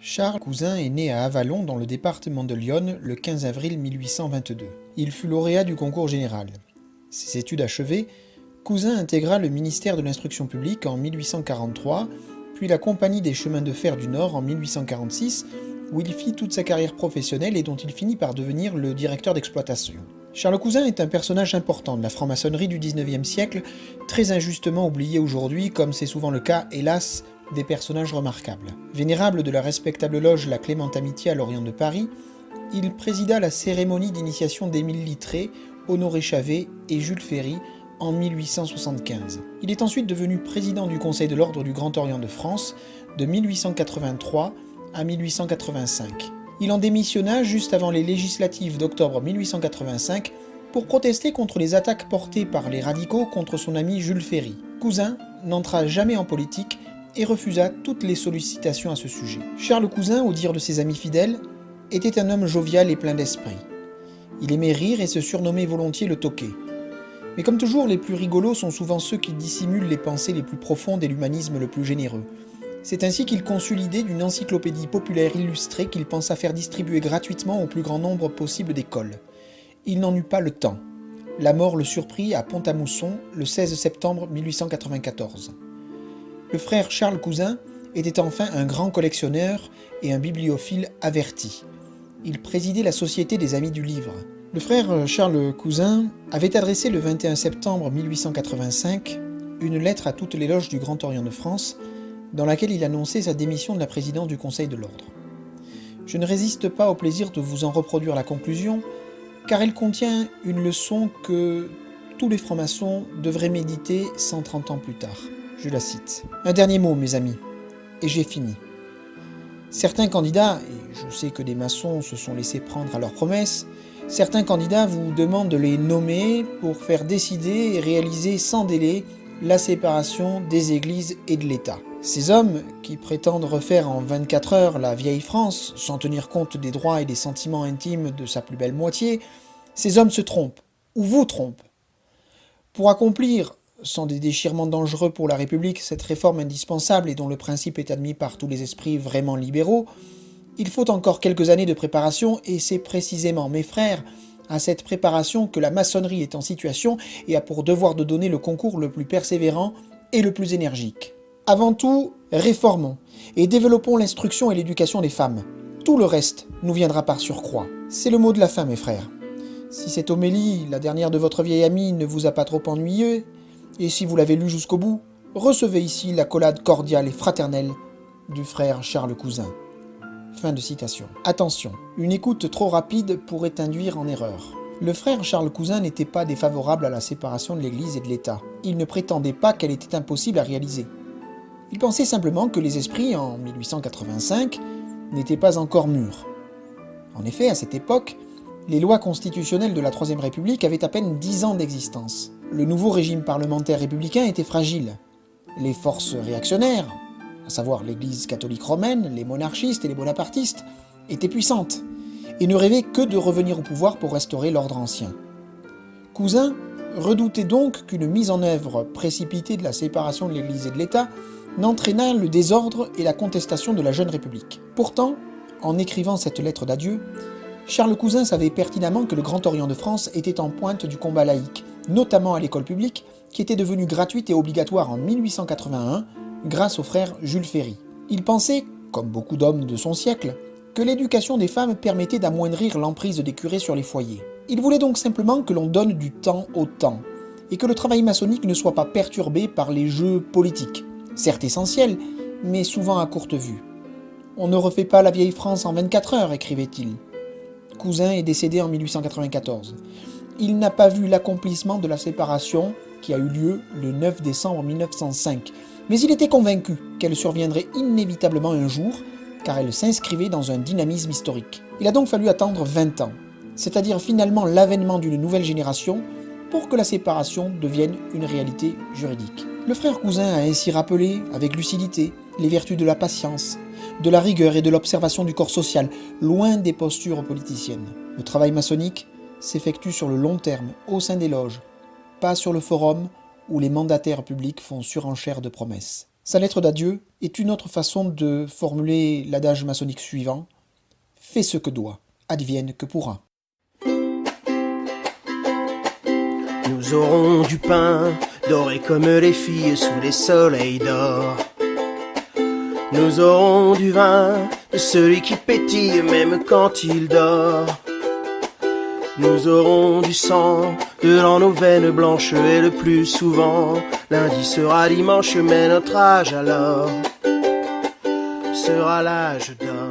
Charles Cousin est né à Avallon dans le département de l'Yonne le 15 avril 1822. Il fut lauréat du concours général. Ses études achevées, Cousin intégra le ministère de l'Instruction publique en 1843, puis la Compagnie des chemins de fer du Nord en 1846, où il fit toute sa carrière professionnelle et dont il finit par devenir le directeur d'exploitation. Charles Cousin est un personnage important de la franc-maçonnerie du XIXe siècle, très injustement oublié aujourd'hui, comme c'est souvent le cas, hélas, des personnages remarquables. Vénérable de la respectable loge La Clémente Amitié à l'Orient de Paris, il présida la cérémonie d'initiation d'Émile Littré, Honoré Chavet et Jules Ferry en 1875. Il est ensuite devenu président du Conseil de l'Ordre du Grand Orient de France de 1883 à 1885. Il en démissionna juste avant les législatives d'octobre 1885 pour protester contre les attaques portées par les radicaux contre son ami Jules Ferry. Cousin n'entra jamais en politique et refusa toutes les sollicitations à ce sujet. Charles Cousin, au dire de ses amis fidèles, était un homme jovial et plein d'esprit. Il aimait rire et se surnommait volontiers le toqué. Mais comme toujours, les plus rigolos sont souvent ceux qui dissimulent les pensées les plus profondes et l'humanisme le plus généreux. C'est ainsi qu'il conçut l'idée d'une encyclopédie populaire illustrée qu'il pensa faire distribuer gratuitement au plus grand nombre possible d'écoles. Il n'en eut pas le temps. La mort le surprit à Pont-à-Mousson le 16 septembre 1894. Le frère Charles Cousin était enfin un grand collectionneur et un bibliophile averti. Il présidait la Société des Amis du Livre. Le frère Charles Cousin avait adressé le 21 septembre 1885 une lettre à toutes les loges du Grand Orient de France, dans laquelle il annonçait sa démission de la présidence du Conseil de l'Ordre. Je ne résiste pas au plaisir de vous en reproduire la conclusion, car elle contient une leçon que tous les francs-maçons devraient méditer 130 ans plus tard. Je la cite. Un dernier mot, mes amis, et j'ai fini. Certains candidats, et je sais que des maçons se sont laissés prendre à leurs promesses, certains candidats vous demandent de les nommer pour faire décider et réaliser sans délai la séparation des églises et de l'État. Ces hommes, qui prétendent refaire en 24 heures la vieille France, sans tenir compte des droits et des sentiments intimes de sa plus belle moitié, ces hommes se trompent, ou vous trompent. Pour accomplir, sans des déchirements dangereux pour la République, cette réforme indispensable et dont le principe est admis par tous les esprits vraiment libéraux, il faut encore quelques années de préparation et c'est précisément, mes frères, à cette préparation que la maçonnerie est en situation et a pour devoir de donner le concours le plus persévérant et le plus énergique. Avant tout, réformons et développons l'instruction et l'éducation des femmes. Tout le reste nous viendra par surcroît. C'est le mot de la fin, mes frères. Si cette homélie, la dernière de votre vieille amie, ne vous a pas trop ennuyé, et si vous l'avez lu jusqu'au bout, recevez ici l'accolade cordiale et fraternelle du frère Charles Cousin. Fin de citation. Attention, une écoute trop rapide pourrait induire en erreur. Le frère Charles Cousin n'était pas défavorable à la séparation de l'Église et de l'État. Il ne prétendait pas qu'elle était impossible à réaliser. Il pensait simplement que les esprits, en 1885, n'étaient pas encore mûrs. En effet, à cette époque, les lois constitutionnelles de la Troisième République avaient à peine 10 ans d'existence. Le nouveau régime parlementaire républicain était fragile. Les forces réactionnaires, à savoir l'Église catholique romaine, les monarchistes et les bonapartistes, étaient puissantes et ne rêvaient que de revenir au pouvoir pour restaurer l'ordre ancien. Cousin redoutait donc qu'une mise en œuvre précipitée de la séparation de l'Église et de l'État n'entraînât le désordre et la contestation de la jeune République. Pourtant, en écrivant cette lettre d'adieu, Charles Cousin savait pertinemment que le Grand Orient de France était en pointe du combat laïque, notamment à l'école publique, qui était devenue gratuite et obligatoire en 1881 grâce au frère Jules Ferry. Il pensait, comme beaucoup d'hommes de son siècle, que l'éducation des femmes permettait d'amoindrir l'emprise des curés sur les foyers. Il voulait donc simplement que l'on donne du temps au temps, et que le travail maçonnique ne soit pas perturbé par les jeux politiques, certes essentiels, mais souvent à courte vue. « On ne refait pas la vieille France en 24 heures », écrivait-il. Cousin est décédé en 1894. Il n'a pas vu l'accomplissement de la séparation qui a eu lieu le 9 décembre 1905, mais il était convaincu qu'elle surviendrait inévitablement un jour, car elle s'inscrivait dans un dynamisme historique. Il a donc fallu attendre 20 ans, c'est-à-dire finalement l'avènement d'une nouvelle génération, pour que la séparation devienne une réalité juridique. Le frère Cousin a ainsi rappelé, avec lucidité, les vertus de la patience, de la rigueur et de l'observation du corps social, loin des postures politiciennes. Le travail maçonnique s'effectue sur le long terme, au sein des loges, pas sur le forum où les mandataires publics font surenchère de promesses. Sa lettre d'adieu est une autre façon de formuler l'adage maçonnique suivant: fais ce que doit, advienne que pourra. Nous aurons du pain, doré comme les filles sous les soleils d'or. Nous aurons du vin, de celui qui pétille même quand il dort. Nous aurons du sang, dans nos veines blanches et le plus souvent, lundi sera dimanche mais notre âge alors sera l'âge d'or.